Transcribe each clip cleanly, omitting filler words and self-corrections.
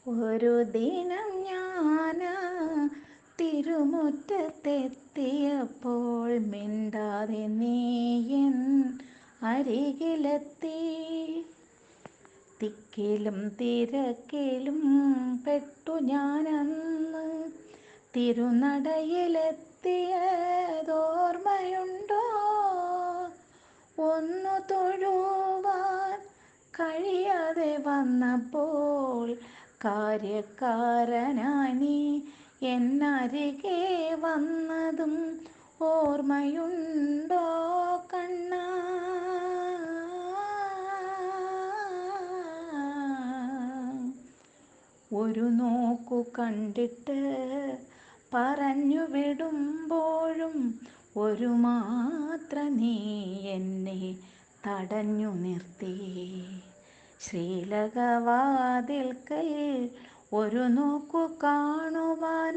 ഒരു ദിനം ഞാൻ തിരുമുറ്റത്തെത്തിയപ്പോൾ മിണ്ടാതെ നീയൻ അരികിലെത്തി. തിക്കിലും തിരക്കിലും പെട്ടു ഞാനന്ന് തിരുനടയിലെത്തിയതോർമ്മയുണ്ടോ? ഒന്നു തൊഴുവാൻ കഴിയാതെ വന്നപ്പോൾ കാര്യക്കാരനായി നീ എന്നരികെ വന്നതും ഓർമ്മയുണ്ടോ കണ്ണാ? ഒരു നോക്കു കണ്ടിട്ട് പറഞ്ഞു വിടുമ്പോഴും ഒരു മാത്ര നീ എന്നെ തടഞ്ഞു നിർത്തി. ശ്രീലകവാതിൽക്കൽ ഒരു നോക്കു കാണുവാനായി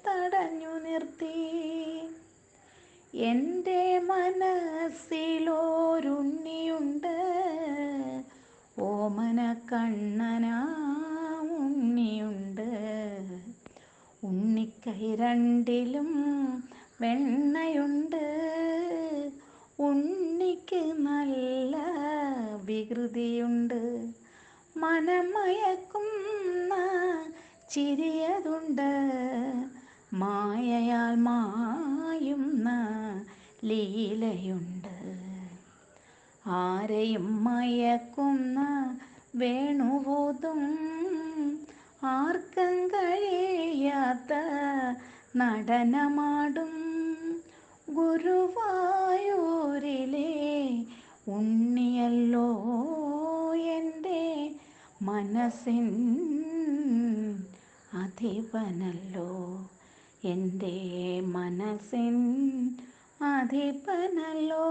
തടഞ്ഞു നിർത്തി. എൻ്റെ മനസ്സിലൊരുണ്ണിയുണ്ട്, ഓമന കണ്ണനാ ഉണ്ണിയുണ്ട്. ഉണ്ണിക്കൈ രണ്ടിലും വെണ്ണയുണ്ട്, ഉണ്ണിക്ക് നല്ല വികൃതിയുണ്ട്. മനം മയക്കുന്ന ചിരിയതുണ്ട്, മായയാൽ മായുന്ന ലീലയുണ്ട്. ആരെയും മയക്കുന്ന വേണുവൂതും ആർക്കും കഴിയാത്ത നടനമാടും. ഗുരുവായൂരിലെ ഉണ്ണിയല്ലോ എൻ്റെ മനസ്സിൻ അധിപനല്ലോ, എൻ്റെ മനസ്സിൻ അധിപനല്ലോ.